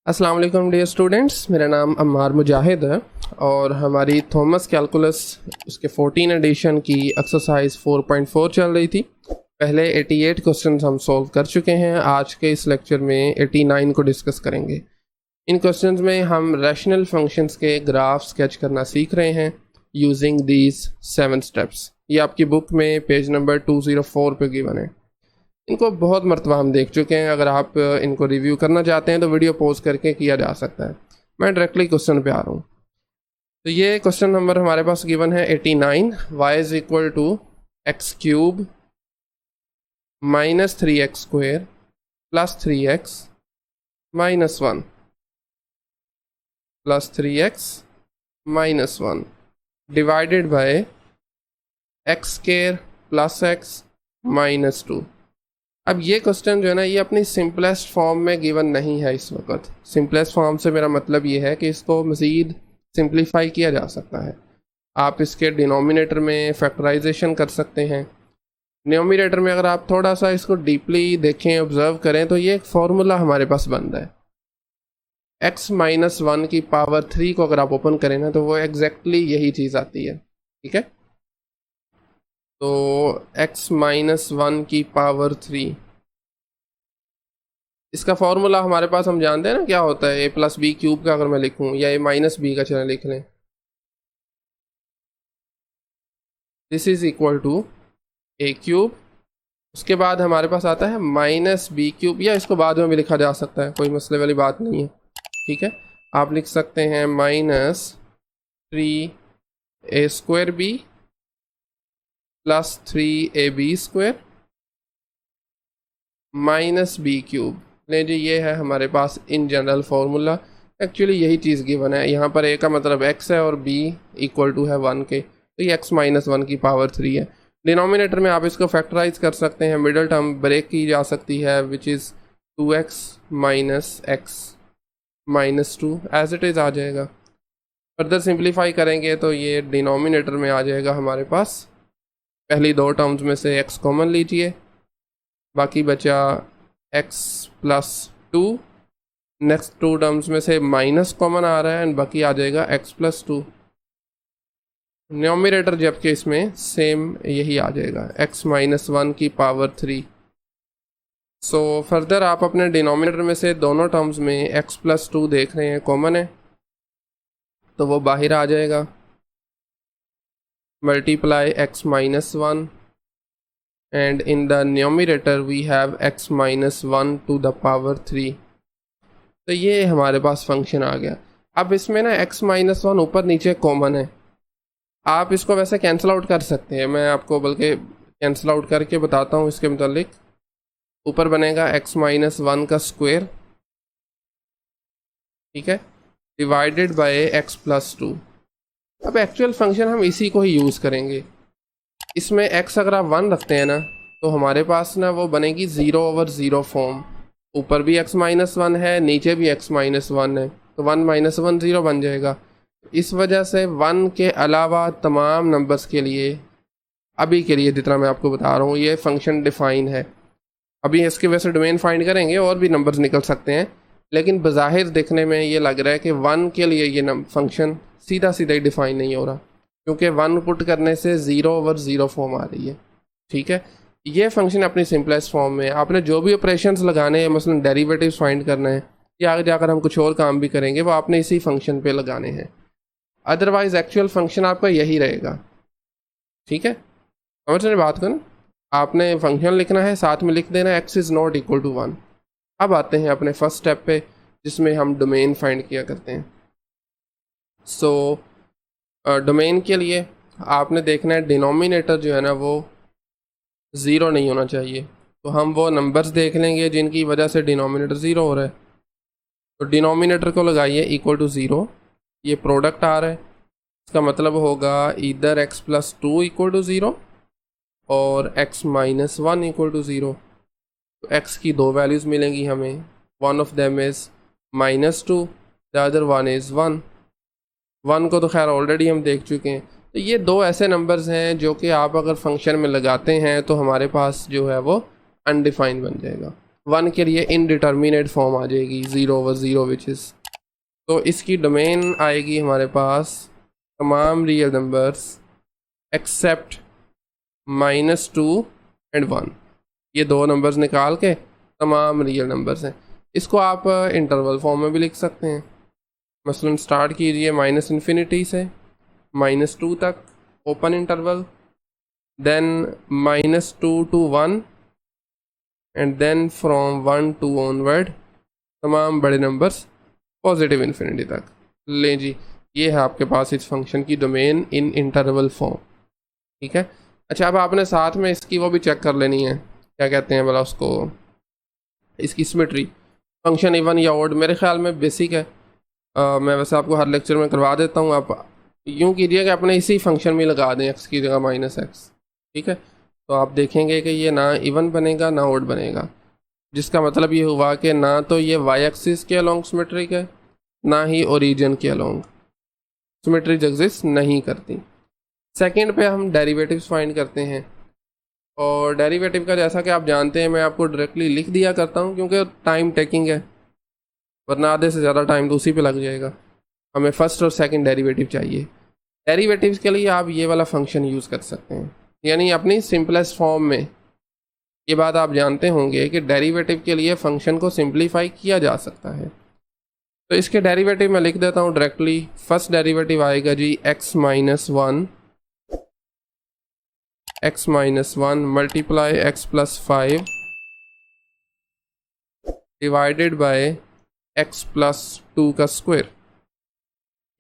अस्सलाम वालेकुम dear students, मेरा नाम अम्मार मुजाहिद है और हमारी थॉमस कैलकुलस उसके 14 एडिशन की एक्सरसाइज 4.4 चल रही थी। पहले 88 क्वेश्चंस हम सॉल्व कर चुके हैं। आज के इस लेक्चर में 89 को डिस्कस करेंगे। इन क्वेश्चंस में हम रैशनल फंक्शंस के ग्राफ स्केच करना सीख रहे हैं यूजिंग दीज 7 स्टेप्स। ये आपकी बुक में पेज नंबर 204 पे गिवन है। इनको बहुत मरतबा हम देख चुके हैं। अगर आप इनको रिव्यू करना चाहते हैं तो वीडियो पॉज करके किया जा सकता है। मैं डायरेक्टली क्वेश्चन पे आ रहा हूँ। तो ये क्वेश्चन नंबर हमारे पास गिवन है 89। y is equal to x cube minus 3x square plus 3x minus 1 plus 3x minus 1 divided by x square plus x minus 2। अब ये क्वेश्चन जो है ना, ये अपनी सिंपलेस्ट फॉर्म में गिवन नहीं है इस वक्त। सिंपलेस्ट फॉर्म से मेरा मतलब ये है कि इसको मज़ीद सिंप्लीफाई किया जा सकता है। आप इसके डिनोमिनेटर में फैक्टराइजेशन कर सकते हैं। न्यूमरेटर में अगर आप थोड़ा सा इसको डीपली देखें, ऑब्जर्व करें, तो ये एक फार्मूला हमारे पास बन रहा है। x माइनस 1 की पावर 3 को अगर आप ओपन करें ना, तो वो एग्जैक्टली यही चीज़ आती है। ठीक है, तो x माइनस 1 की पावर 3, इसका फॉर्मूला हमारे पास हम जानते हैं ना क्या होता है। a प्लस बी क्यूब का अगर मैं लिखूं, या a माइनस बी का चला लिख लें, this is equal to a cube. उसके बाद हमारे पास आता है माइनस बी क्यूब, या इसको बाद में भी लिखा जा सकता है, कोई मसले वाली बात नहीं है। ठीक है, आप लिख सकते हैं minus 3a square b plus 3ab square minus b cube. ले जी, ये है हमारे पास इन जनरल फार्मूला। एक्चुअली यही चीज़ गिवन है। यहाँ पर a का मतलब x है और b इक्वल टू है 1 के, तो ये x माइनस 1 की पावर 3 है। डिनोमिनेटर में आप इसको फैक्टराइज कर सकते हैं, मिडल टर्म ब्रेक की जा सकती है, which is 2x minus x minus 2 as it is आ जाएगा। फर्दर सिंप्लीफाई करेंगे तो ये डिनोमिनेटर में आ जाएगा हमारे पास। पहली दो टर्म्स में से x कॉमन लीजिए, बाकी बचा x plus 2। Next two terms में से माइनस कॉमन आ रहा है एंड बाकी आ जाएगा x प्लस 2। न्यूमरेटर जबकि इसमें सेम यही आ जाएगा, x माइनस 1 की पावर 3। सो फर्दर आप अपने डिनोमिनेटर में से दोनों टर्म्स में x प्लस 2 देख रहे हैं, कॉमन है, तो वो बाहर आ जाएगा। Multiply x minus 1 and in the numerator we have x minus 1 to the power 3। तो ये हमारे पास फंक्शन आ गया। अब इसमें ना x माइनस 1 ऊपर नीचे कॉमन है। आप इसको वैसे कैंसिल आउट कर सकते हैं, मैं आपको बल्कि कैंसिल आउट करके बताता हूँ इसके मुतालिक। ऊपर बनेगा x माइनस 1 का स्क्वायर, ठीक है, डिवाइडेड बाय x प्लस 2। अब एक्चुअल फंक्शन हम इसी को ही यूज़ करेंगे। इसमें x अगर आप 1 रखते हैं ना, तो हमारे पास ना वो बनेगी 0/0 फॉर्म। ऊपर भी x माइनस 1 है, नीचे भी x माइनस 1 है, तो 1 माइनस 1 0 बन जाएगा। इस वजह से 1 के अलावा तमाम नंबर्स के लिए, अभी के लिए जितना मैं आपको बता रहा हूँ, ये फंक्शन डिफ़ाइन है। अभी इसके वैसे डोमेन फाइंड करेंगे और भी नंबर्स निकल सकते हैं, लेकिन बज़ाहिर देखने में ये लग रहा है कि 1 के लिए ये फंक्शन सीधा सीधा ही डिफ़ाइन नहीं हो रहा, क्योंकि 1 पुट करने से 0/0 फॉर्म आ रही है। ठीक है, ये फंक्शन अपनी सिंपलेस्ट फॉर्म में, आपने जो भी ऑपरेशंस लगाने हैं, मसलन डेरिवेटिव्स फाइंड करना है या आगे जाकर हम कुछ और काम भी करेंगे, वो आपने इसी फंक्शन पे लगाने हैं। अदरवाइज एक्चुअल फंक्शन आपका यही रहेगा। ठीक है, समझ रहे बात को ना। आपने फंक्शन लिखना है, साथ में लिख देना x is not equal to 1। अब आते हैं अपने फर्स्ट स्टेप पे, जिसमें हम डोमेन फाइंड किया करते हैं। सो डोमेन के लिए आपने देखना है डिनोमिनेटर जो है ना वो 0 नहीं होना चाहिए। तो हम वो नंबर्स देख लेंगे जिनकी वजह से डिनोमिनेटर 0 हो रहा है। तो डिनोमिनेटर को लगाइए इक्वल टू 0। ये प्रोडक्ट आ रहा है, इसका मतलब होगा इधर x प्लस 2 इक्वल टू 0 और x माइनस 1 इक्वल टू 0। तो x की दो वैल्यूज़ मिलेंगी हमें, one of them is minus 2, the other one is 1। 1 को तो खैर ऑलरेडी हम देख चुके हैं। तो ये दो ऐसे नंबर्स हैं जो कि आप अगर फंक्शन में लगाते हैं तो हमारे पास जो है वो अनडिफाइंड बन जाएगा। 1 के लिए इनडिटर्मिनेट फॉर्म आ जाएगी 0/0 विच इज़, तो इसकी डोमेन आएगी हमारे पास तमाम रियल नंबर्स एक्सेप्ट -2 एंड 1। ये दो नंबर्स निकाल के तमाम रियल नंबर्स हैं। इसको आप इंटरवल फॉर्म में भी लिख सकते हैं। मसलन स्टार्ट कीजिए -∞ से -2 तक open interval, then -2 to 1 and then from 1 to onward तमाम बड़े नंबर्स पॉजिटिव इन्फिनिटी तक। लें जी, ये है आपके पास इस फंक्शन की डोमेन इन इंटरवल फॉर्म। ठीक है, अच्छा अब आपने साथ में इसकी वो भी चेक कर लेनी है, क्या कहते हैं भला उसको, इसकी सिमेट्री। फंक्शन इवन या ऑड मेरे ख्याल में बेसिक है, मैं वैसे आपको हर लेक्चर में करवा देता हूँ। आप यूँ कीजिए कि अपने इसी फंक्शन में लगा दें x की जगह -x। ठीक है, तो आप देखेंगे कि ये ना इवन बनेगा ना ऑड बनेगा, जिसका मतलब ये हुआ कि ना तो ये y एक्सिस के अलोंग सिमेट्रिक है, ना ही ओरिजिन के अलोंग सिमेट्रीज एग्जिस्ट नहीं करती। सेकंड पे हम डेरिवेटिव्स फाइंड करते हैं, और डेरिवेटिव का जैसा कि आप जानते हैं मैं आपको डायरेक्टली लिख दिया करता हूँ क्योंकि टाइम टेकिंग है, वरना आधे से ज़्यादा टाइम तो उसी पे लग जाएगा। हमें फर्स्ट और सेकंड डेरिवेटिव चाहिए। डेरिवेटिव्स के लिए आप ये वाला फंक्शन यूज़ कर सकते हैं, यानी अपनी सिंपलेस्ट फॉर्म में। ये बात आप जानते होंगे कि डेरिवेटिव के लिए फ़ंक्शन को सिंप्लीफाई किया जा सकता है। तो इसके डेरिवेटिव मैं लिख देता हूँ डायरेक्टली। फर्स्ट डेरिवेटिव आएगा जी x - 1 multiply x + 5 divided by x + 2 का स्क्वायर।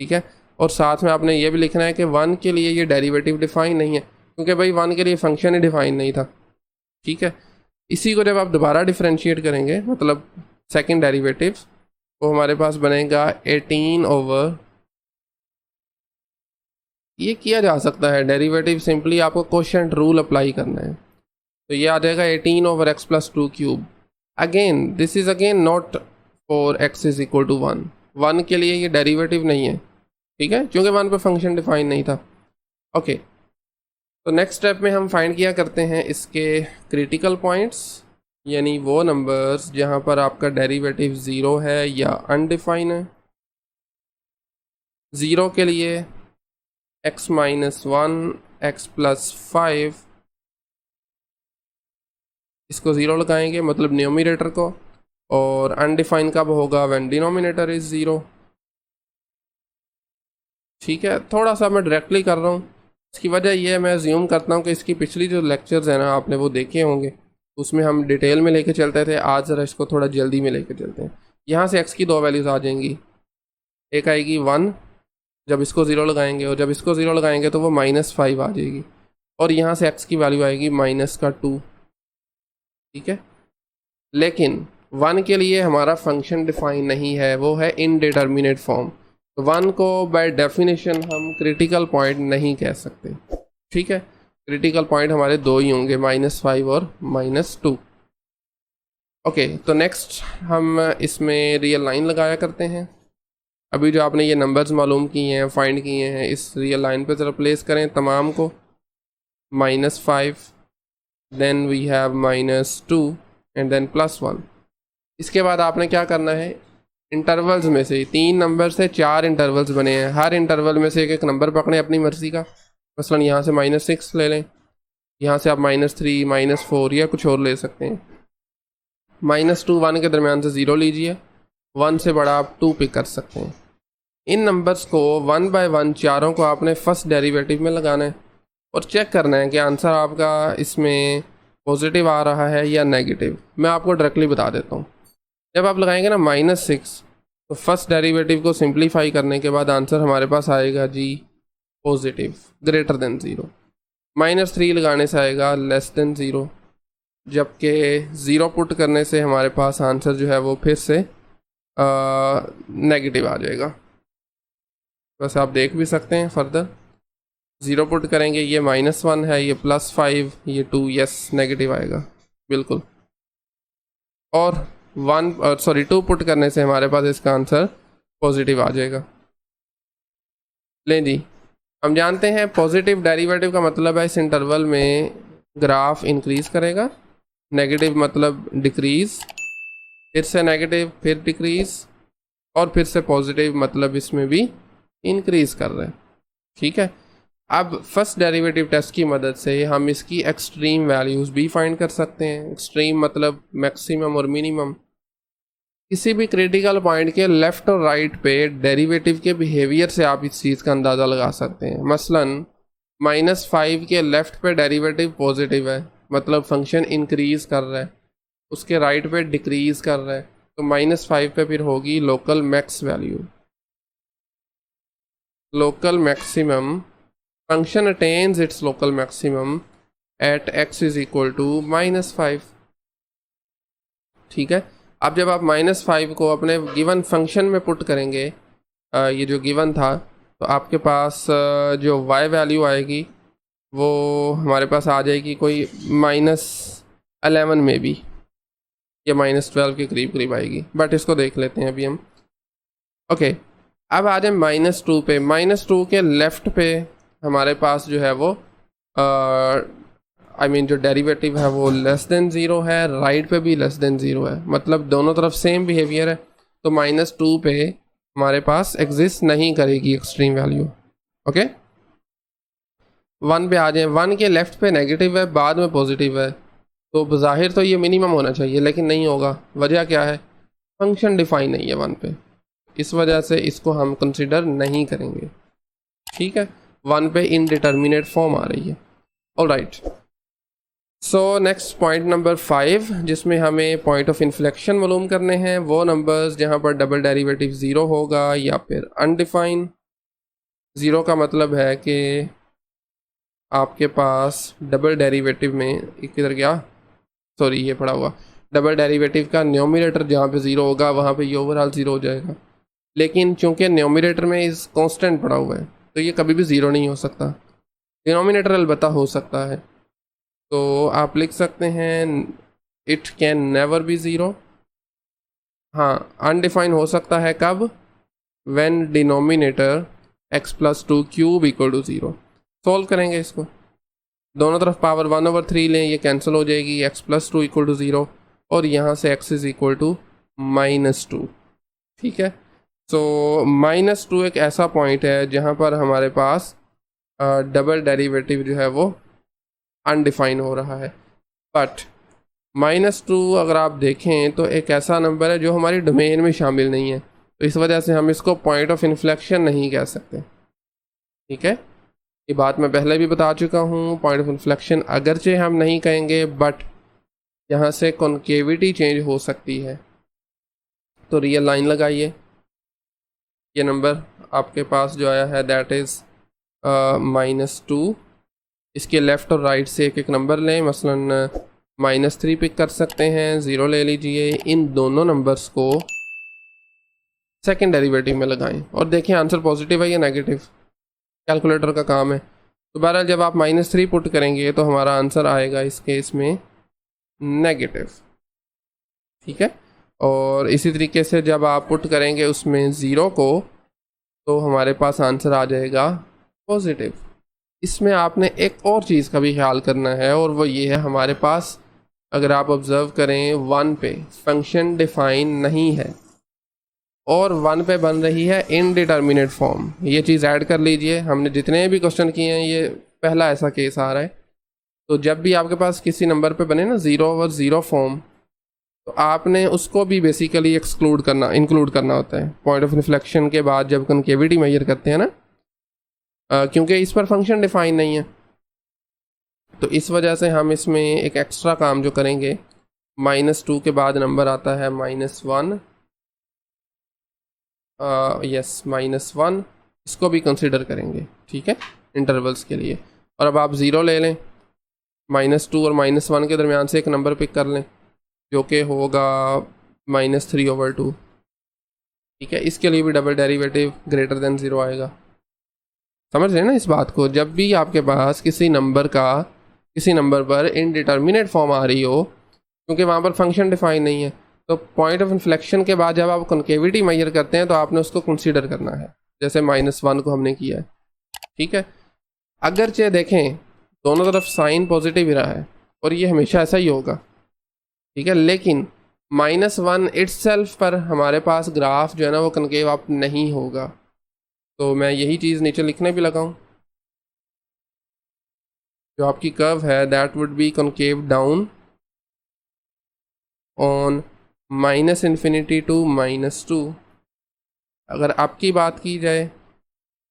ठीक है, और साथ में आपने ये भी लिखना है कि 1 के लिए ये डेरिवेटिव डिफाइन नहीं है, क्योंकि भाई 1 के लिए फंक्शन ही डिफाइन नहीं था। ठीक है, इसी को जब आप दोबारा डिफरेंशिएट करेंगे, मतलब सेकंड डेरिवेटिव, वो हमारे पास बनेगा 18 ये किया जा सकता है डेरिवेटिव, सिंपली आपको क्वोशिएंट रूल अप्लाई करना है। तो ये आ जाएगा 18/x + 2 cube. Again this is again not for x = 1। 1 के लिए ये डेरिवेटिव नहीं है, ठीक है, क्योंकि 1 पे फंक्शन डिफाइन नहीं था। ओके, तो नेक्स्ट स्टेप में हम फाइंड किया करते हैं इसके क्रिटिकल पॉइंट्स, यानी वो नंबर्स जहाँ पर आपका डेरिवेटिव 0 है या अनडिफाइन है। 0 के लिए x - 1 x + 5, इसको 0 लगाएंगे मतलब न्यूमरेटर को, और अनडिफाइन कब होगा, व्हेन डिनोमिनेटर इज़ 0। ठीक है, थोड़ा सा मैं डायरेक्टली कर रहा हूँ, इसकी वजह यह है मैं अज्यूम करता हूँ कि इसकी पिछली जो लेक्चर्स हैं ना आपने वो देखे होंगे, उसमें हम डिटेल में लेके चलते थे। आज ज़रा इसको थोड़ा जल्दी में लेके चलते हैं। यहाँ से x की दो वैल्यूज़ आ जाएंगी, एक आएगी 1 जब इसको 0 लगाएंगे, और जब इसको 0 लगाएंगे तो वो -5 आ जाएगी, और यहाँ से x की वैल्यू आएगी -2। ठीक है, लेकिन 1 के लिए हमारा फंक्शन डिफाइन नहीं है, वो है इनडिटर्मिनेट फॉर्म। 1 को बाय डेफिनेशन हम क्रिटिकल पॉइंट नहीं कह सकते। ठीक है, क्रिटिकल पॉइंट हमारे दो ही होंगे, -5 और -2। ओके, तो नेक्स्ट हम इसमें रियल लाइन लगाया करते हैं। अभी जो आपने ये नंबर्स मालूम किए हैं, फाइंड किए हैं, इस रियल लाइन पे ज़रा प्लेस करें तमाम को। -5, then we have -2 and then +1। इसके बाद आपने क्या करना है, इंटरवल्स में से 3 नंबर से 4 इंटरवल्स बने हैं, हर इंटरवल में से एक एक नंबर पकड़ें अपनी मर्ज़ी का। मसलन यहाँ से -6 ले लें, यहाँ से आप -3 -4 या कुछ और ले सकते हैं। -2 1 के दरमियान से 0 लीजिए, 1 से बड़ा आप 2 पिक कर सकते हैं। इन नंबर्स को 1 बाय 1 चारों को आपने फर्स्ट डेरिवेटिव में लगाना है और चेक करना है कि आंसर आपका इसमें पॉजिटिव आ रहा है या नेगेटिव। मैं आपको डायरेक्टली बता देता हूँ। जब आप लगाएंगे ना -6, तो फर्स्ट डेरिवेटिव को सिंप्लीफाई करने के बाद आंसर हमारे पास आएगा जी पॉजिटिव, ग्रेटर देन 0। -3 लगाने से आएगा लेस देन 0, जबकि 0 पुट करने से हमारे पास आंसर जो है वो फिर से नेगेटिव आ जाएगा। बस आप देख भी सकते हैं फर्दर, 0 पुट करेंगे, ये -1 है, ये +5, ये 2, यस नेगेटिव आएगा बिल्कुल। और 2 पुट करने से हमारे पास इसका आंसर पॉजिटिव आ जाएगा। लें जी, हम जानते हैं पॉजिटिव डेरिवेटिव का मतलब है इस इंटरवल में ग्राफ इंक्रीज करेगा, नेगेटिव मतलब डिक्रीज, फिर से नेगेटिव, फिर डिक्रीज, और फिर से पॉजिटिव, मतलब इसमें भी इंक्रीज कर रहे हैं। ठीक है, अब फर्स्ट डेरिवेटिव टेस्ट की मदद से हम इसकी एक्सट्रीम वैल्यूज़ भी फाइंड कर सकते हैं। एक्सट्रीम मतलब मैक्सिमम और मिनिमम। किसी भी क्रिटिकल पॉइंट के लेफ़्ट और राइट पे डेरिवेटिव के बिहेवियर से आप इस चीज़ का अंदाज़ा लगा सकते हैं। मसलन -5 के लेफ़्ट पे डेरिवेटिव पॉजिटिव है, मतलब फंक्शन इंक्रीज कर रहा है, उसके राइट पे डिक्रीज कर रहा है, तो -5 पे फिर होगी local max value, local maximum. Function attains its local maximum at x is equal to -5। ठीक है, अब जब आप -5 को अपने गिवन फंक्शन में पुट करेंगे, ये जो गिवन था, तो आपके पास जो y वैल्यू आएगी वो हमारे पास आ जाएगी कोई -11 में भी, या -12 के करीब करीब आएगी, बट इसको देख लेते हैं अभी हम। ओके, अब आ जाए -2 पे। -2 के लेफ़्ट पे हमारे पास जो है वो जो डेरिवेटिव है वो लेस देन ज़ीरो है, राइट पे भी लेस देन ज़ीरो है, मतलब दोनों तरफ सेम बिहेवियर है। तो -2 पे हमारे पास एग्जिस्ट नहीं करेगी एक्सट्रीम वैल्यू। ओके, 1 पे आ जाए। 1 के लेफ़्ट पे नेगेटिव है, बाद में पॉजिटिव है, तो बज़ाहिर तो ये मिनिमम होना चाहिए, लेकिन नहीं होगा। वजह क्या है? फंक्शन डिफाइन नहीं है 1 पे, इस वजह से इसको हम कंसिडर नहीं करेंगे। ठीक है, 1 पे इनडिटर्मिनेट फॉर्म आ रही है। Alright, so next point number 5, जिसमें हमें पॉइंट ऑफ इन्फ्लेक्शन मालूम करने हैं। वो नंबर्स जहाँ पर डबल डेरिवेटिव ज़ीरो होगा या फिर अनडिफाइन। ज़ीरो का मतलब है कि आपके पास डबल डेरिवेटिव में किधर गया, सॉरी ये पड़ा हुआ, डबल डेरिवेटिव का न्यूमरेटर जहाँ पे ज़ीरो होगा वहाँ पे ये ओवरऑल ज़ीरो हो जाएगा। लेकिन चूंकि न्यूमरेटर में इस कांस्टेंट पड़ा हुआ है, तो ये कभी भी ज़ीरो नहीं हो सकता। डिनोमिनेटर अलबत्ता हो सकता है, तो आप लिख सकते हैं it can never be zero. हाँ, अनडिफाइन हो सकता है कब? When denominator x+2 cube equal to zero. Solve करेंगे इसको, दोनों तरफ पावर 1/3 लें, ये कैंसिल हो जाएगी, x+2 इक्वल टू ज़ीरो, और यहाँ से x इज़ इक्वल टू -2। ठीक है, सो -2 एक ऐसा पॉइंट है जहाँ पर हमारे पास डबल डेरिवेटिव जो है वो अनडिफाइन हो रहा है। बट -2 अगर आप देखें तो एक ऐसा नंबर है जो हमारी डोमेन में शामिल नहीं है, तो इस वजह से हम इसको पॉइंट ऑफ इन्फ्लेक्शन नहीं कह सकते। ठीक है, ये बात मैं पहले भी बता चुका हूँ। पॉइंट ऑफ इन्फ्लेक्शन अगरचे हम नहीं कहेंगे, बट यहाँ से कॉन्केविटी चेंज हो सकती है। तो रियल लाइन लगाइए, ये नंबर आपके पास जो आया है दैट इज़ -2। इसके लेफ़्ट और राइट से एक एक नंबर लें, मसलन -3 पिक कर सकते हैं, 0 ले लीजिए। इन दोनों नंबर्स को सेकंड डेरिवेटिव में लगाएं और देखें आंसर पॉजिटिव है या नेगेटिव। कैलकुलेटर का काम है। तो बहरहाल जब आप -3 पुट करेंगे तो हमारा आंसर आएगा इस केस में नेगेटिव। ठीक है, और इसी तरीके से जब आप पुट करेंगे उसमें 0 को, तो हमारे पास आंसर आ जाएगा पॉजिटिव। इसमें आपने एक और चीज़ का भी ख्याल करना है, और वो ये है, हमारे पास अगर आप ऑब्ज़र्व करें 1 पे फंक्शन डिफाइन नहीं है और 1 पे बन रही है इनडिटर्मिनेट फॉर्म। ये चीज़ ऐड कर लीजिए, हमने जितने भी क्वेश्चन किए हैं ये पहला ऐसा केस आ रहा है। तो जब भी आपके पास किसी नंबर पे बने ना 0/0 फॉर्म, तो आपने उसको भी बेसिकली इंक्लूड करना होता है पॉइंट ऑफ इन्फ्लेक्शन के बाद जब कनकेविटी मेजर करते हैं ना, क्योंकि इस पर फंक्शन डिफाइन नहीं है। तो इस वजह से हम इसमें एक एक्स्ट्रा काम जो करेंगे, -2 के बाद नंबर आता है -1, यस -1, इसको भी कंसिडर करेंगे। ठीक है, इंटरवल्स के लिए। और अब आप 0 ले लें, -2 और -1 के दरमियान से एक नंबर पिक कर लें जो कि होगा -3/2। ठीक है, इसके लिए भी डबल डेरिवेटिव ग्रेटर देन 0 आएगा। समझ रहे हैं ना इस बात को? जब भी आपके पास किसी नंबर पर इनडिटर्मिनेट फॉर्म आ रही हो, क्योंकि वहाँ पर फंक्शन डिफाइन नहीं है, तो पॉइंट ऑफ इन्फ्लेक्शन के बाद जब आप कॉन्केविटी मेजर करते हैं तो आपने उसको कंसीडर करना है, जैसे -1 को हमने किया है। ठीक है, अगरचे देखें दोनों तरफ साइन पॉजिटिव ही रहा है और ये हमेशा ऐसा ही होगा। ठीक है, लेकिन -1 इट्सेल्फ पर हमारे पास ग्राफ जो है ना वो कनकेव अप नहीं होगा। तो मैं यही चीज़ नीचे लिखने भी लगा हूँ, जो आपकी कर्व है that would be concave down on -∞ to -2। अगर आपकी बात की जाए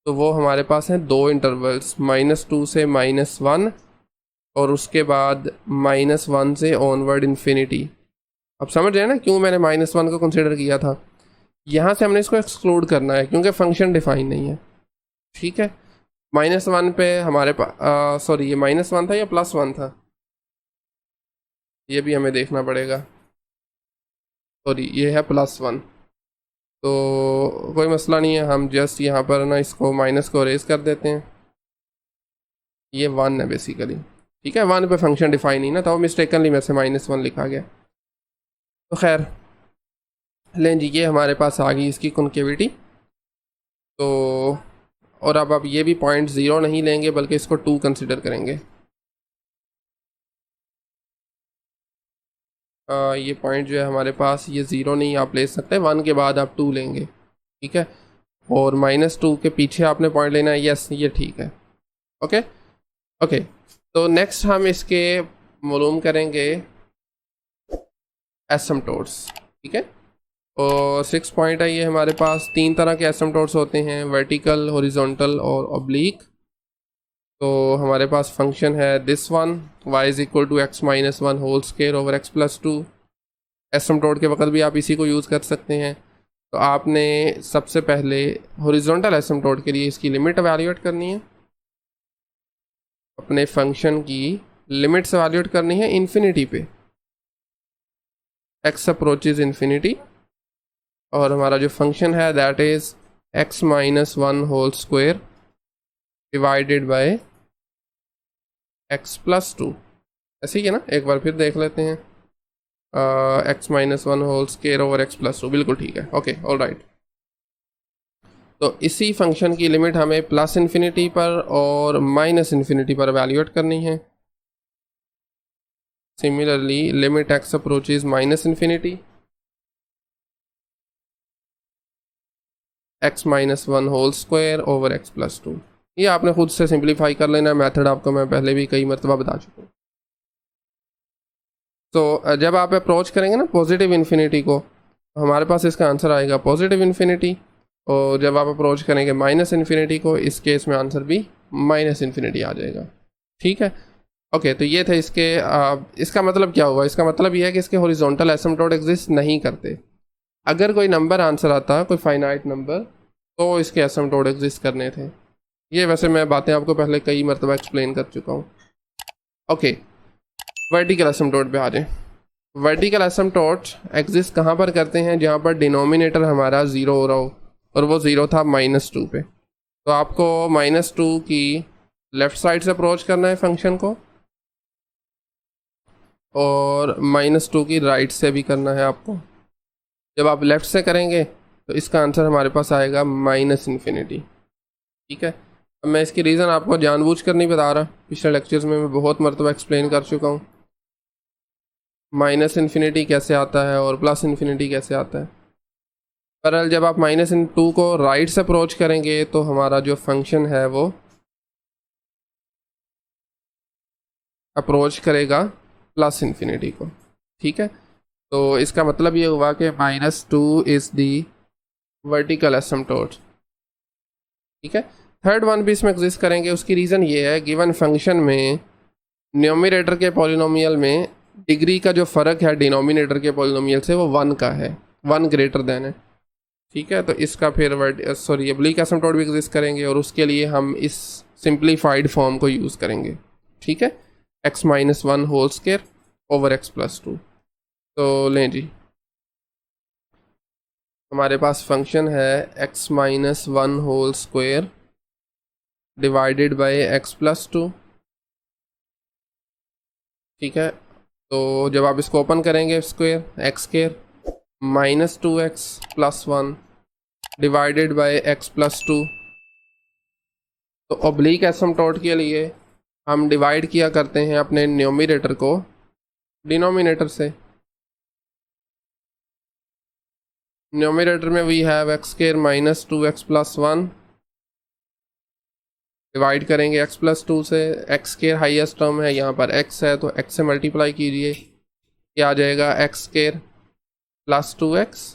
तो वो हमारे पास हैं दो इंटरवल्स, -2 से -1 और उसके बाद -1 से ऑनवर्ड इन्फिनिटी। अब समझ रहे हैं ना क्यों मैंने -1 को कंसिडर किया था। यहाँ से हमने इसको एक्सक्लूड करना है क्योंकि फंक्शन डिफाइन नहीं है। ठीक है, -1 पे हमारे पास सॉरी ये -1 था या +1 था, ये भी हमें देखना पड़ेगा। सॉरी ये है +1, तो कोई मसला नहीं है, हम जस्ट यहाँ पर ना इसको माइनस को रेज कर देते हैं। ये 1 है बेसिकली। ठीक है, 1 पे फंक्शन डिफाइन नहीं ना, तो मिस्टेकनली में से -1 लिखा गया। तो खैर लें जी, ये हमारे पास आ गई इसकी कॉन्केविटी। तो और अब ये भी पॉइंट 0 नहीं लेंगे बल्कि इसको 2 कंसिडर करेंगे। ये पॉइंट जो है हमारे पास ये 0 नहीं आप ले सकते, 1 के बाद आप 2 लेंगे। ठीक है, और -2 के पीछे आपने पॉइंट लेना है। यस ये ठीक है। ओके ओके, तो नेक्स्ट हम इसके मालूम करेंगे एसिम्पटोट्स। ठीक है, और 6 पॉइंट है ये हमारे पास। 3 तरह के एसिम्पटोट्स होते हैं, वर्टिकल, हॉरिजॉन्टल और ऑब्लिक। तो हमारे पास फंक्शन है this one, y is equal to x minus 1 whole square over x plus 2। Asymptote के वक्त भी आप इसी को यूज़ कर सकते हैं। तो आपने सबसे पहले हॉरिजॉन्टल एसिम्पटोट के लिए इसकी लिमिट एवेल्यूएट करनी है, अपने फंक्शन की लिमिट्स एवेल्यूएट करनी है इन्फिनिटी पे, x अप्रोचेज इन्फिनिटी, और हमारा जो फंक्शन है that is x minus 1 whole square divided by x plus 2। ऐसे ही है ना, एक बार फिर देख लेते हैं। x minus 1 whole square over x plus 2, बिल्कुल ठीक है। ओके ऑल राइट, तो इसी फंक्शन की लिमिट हमें +∞ पर और -∞ पर एवेल्यूएट करनी है। Similarly limit x approaches -∞, x minus 1 whole square over x plus 2। ये आपने खुद से सिंप्लीफाई कर लेना है, मेथड आपको मैं पहले भी कई मरतबा बता चुका हूँ। तो जब आप अप्रोच करेंगे ना पॉजिटिव इन्फिनिटी को, हमारे पास इसका आंसर आएगा पॉजिटिव इन्फिनिटी, और जब आप अप्रोच करेंगे -∞ को, इस केस में आंसर भी -∞ आ जाएगा। ठीक है, ओके, तो ये थे इसके इसका मतलब क्या हुआ? इसका मतलब ये है कि इसके हॉरिजॉन्टल एसिम्पटोट एग्जिस्ट नहीं करते। अगर कोई नंबर आंसर आता, कोई फाइनाइट नंबर, तो इसके एसिम्पटोट एग्जिस्ट करने थे। ये वैसे मैं बातें आपको पहले कई मरतबा एक्सप्लेन कर चुका हूँ। ओके, वर्टिकल एसिम्पटोट पे आ जाए। वर्टिकल एसिम्पटोट एग्जिस्ट कहाँ पर करते हैं? जहाँ पर डिनोमिनेटर हमारा 0 हो रहा हो, और वो 0 था -2 पे। तो आपको -2 की लेफ़्ट साइड से अप्रोच करना है फंक्शन को, और -2 की राइट से भी करना है आपको। जब आप लेफ़्ट से करेंगे तो इसका आंसर हमारे पास आएगा -∞। ठीक है, अब मैं इसकी रीज़न आपको जानबूझ कर नहीं बता रहा, पिछले लेक्चर्स में मैं बहुत मरतबा एक्सप्लेन कर चुका हूँ -∞ कैसे आता है और +∞ कैसे आता है। पर जब आप -2 को राइट से अप्रोच करेंगे तो हमारा जो फंक्शन है वो अप्रोच करेगा +∞ को। ठीक है, तो इसका मतलब ये हुआ कि -2 इज़ दी वर्टिकल एसिम्पटोट। ठीक है, थर्ड वन भी इसमें एग्जिस्ट करेंगे। उसकी रीज़न ये है, गिवन फंक्शन में न्यूमरेटर के पॉलिनोमियल में डिग्री का जो फ़र्क है डिनोमिनेटर के पॉलिनोमियल से वो 1 का है, 1 ग्रेटर देन है। ठीक है, तो इसका फिर ऑब्लिक एसिम्पटोट भी एग्जिस्ट करेंगे, और उसके लिए हम इस सिंप्लीफाइड फॉर्म को यूज़ करेंगे। ठीक है, x minus 1 whole square over x plus 2। तो लें जी, हमारे पास फंक्शन है x minus 1 whole square divided by x plus 2। ठीक है, तो जब आप इसको ओपन करेंगे square, x square -2x plus 1 divided by x plus 2। तो ऑब्लिक एसिम्पटोट के लिए हम डिवाइड किया करते हैं अपने न्यूमरेटर को डिनोमिनेटर से। न्यूमरेटर में we have x square minus 2x plus 1, divide करेंगे x प्लस 2 से। एक्स स्क्वायर हाईएस्ट टर्म है, यहाँ पर x है तो x से मल्टीप्लाई कीजिए, ये आ जाएगा x square plus 2x।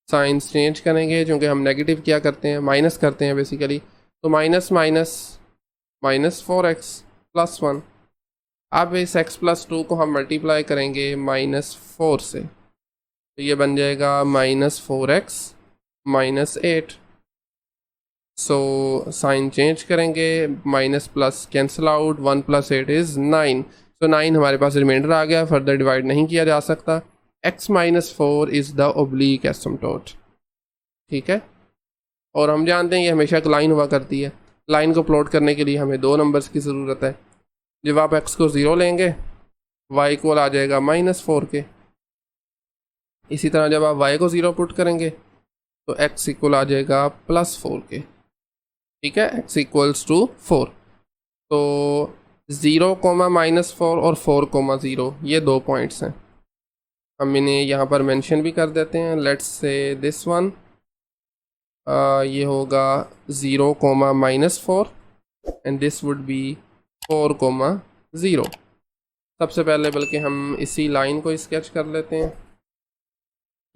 Science change करेंगे क्योंकि हम नेगेटिव क्या करते हैं, माइनस करते हैं बेसिकली, तो minus minus minus 4x plus 1। अब इस x प्लस 2 को हम मल्टीप्लाई करेंगे माइनस 4 से, तो ये बन जाएगा minus 4x minus 8। So sign change करेंगे, minus plus cancel out, 1 plus 8 is 9। So 9 हमारे पास रिमाइंडर आ गया, फर्दर डिवाइड नहीं किया जा सकता। x minus 4 is the oblique एसिम्पटोट, ठीक है। और हम जानते हैं ये हमेशा एक लाइन हुआ करती है, लाइन को प्लॉट करने के लिए हमें दो नंबर्स की ज़रूरत है। जब आप x को 0 लेंगे y इक्वल आ जाएगा -4 के, इसी तरह जब आप y को 0 पुट करेंगे तो x इक्वल आ जाएगा +4 के, ठीक है, x इक्वल्स टू 4। तो 0, -4 और 4, 0 ये दो पॉइंट्स हैं, हम इन्हें यहाँ पर मेंशन भी कर देते हैं। लेट्स से दिस वन, ये होगा 0, -4 एंड दिस वुड बी 4, 0। सबसे पहले बल्कि हम इसी लाइन को स्केच कर लेते हैं।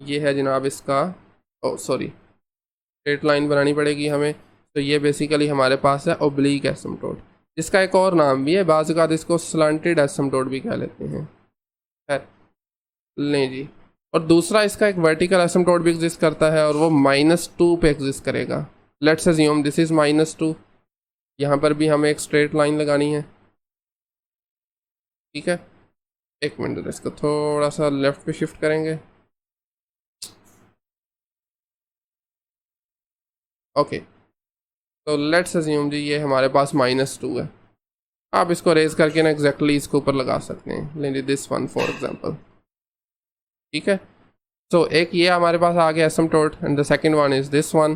ये है जनाब इसका, स्ट्रेट लाइन बनानी पड़ेगी हमें। तो ये बेसिकली हमारे पास है ओब्लीक एसिम्पटोट, जिसका एक और नाम भी है, बाज़ औक़ात इसको स्लांटेड एसिम्पटोट भी कह लेते हैं। खैर लें जी। और दूसरा इसका एक वर्टिकल एसिम्पटोट भी एग्जिस्ट करता है और वो -2 पे एग्जिस्ट करेगा। लेट्स अज्यूम दिस इज़ -2, यहाँ पर भी हमें एक स्ट्रेट लाइन लगानी है, ठीक है। एक मिनट, इसको थोड़ा सा लेफ्ट पे शिफ्ट करेंगे, ओके। तो लेट्स अज्यूम जी ये हमारे पास -2 है। आप इसको रेज करके ना एग्जैक्टली इसके ऊपर लगा सकते हैं, लेंगे दिस वन फॉर एग्जांपल, ठीक है। सो एक ये हमारे पास आ गया asymptote and the second one is this one.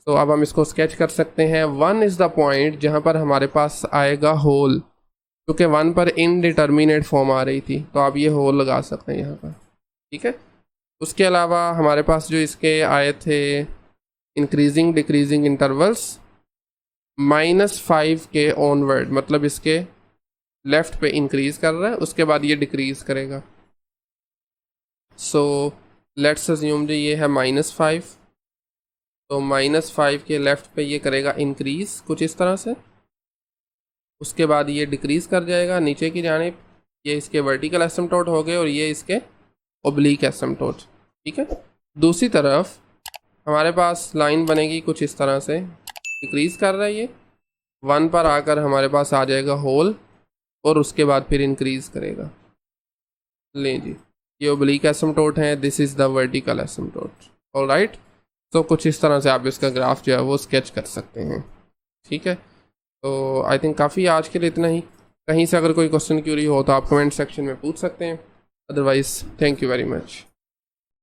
So अब हम इसको स्केच कर सकते हैं। 1 इज़ द पॉइंट जहाँ पर हमारे पास आएगा होल, क्योंकि 1 पर इनडिटर्मिनेट फॉर्म आ रही थी, तो आप ये होल लगा सकते हैं यहाँ पर, ठीक है। उसके अलावा हमारे पास जो इसके आए थे इंक्रीजिंग डिक्रीजिंग इंटरवल्स, -5 के ऑनवर्ड, मतलब इसके लेफ़्ट पे इंक्रीज़ कर रहा है, उसके बाद ये डिक्रीज़ करेगा। सो लेट्स अज्यूम जो ये है -5, तो -5 के लेफ़्ट पे ये करेगा इंक्रीज़ कुछ इस तरह से, उसके बाद ये डिक्रीज़ कर जाएगा नीचे की जानिब। ये इसके वर्टिकल एसिम्पटोट हो गए और ये इसके ओब्लीक एसिम्पटोट, ठीक है। दूसरी तरफ हमारे पास लाइन बनेगी कुछ इस तरह से, डिक्रीज़ कर रहा है ये, 1 पर आकर हमारे पास आ जाएगा होल और उसके बाद फिर इंक्रीज़ करेगा। लें जी, ये ओब्लीक एसिम्पटोट है, this is the vertical asymptote, alright. तो कुछ इस तरह से आप इसका ग्राफ जो है वो स्केच कर सकते हैं, ठीक है। तो आई थिंक काफ़ी आज के लिए इतना ही। कहीं से अगर कोई क्वेश्चन क्यूरी हो तो आप कमेंट सेक्शन में पूछ सकते हैं, otherwise thank you very much.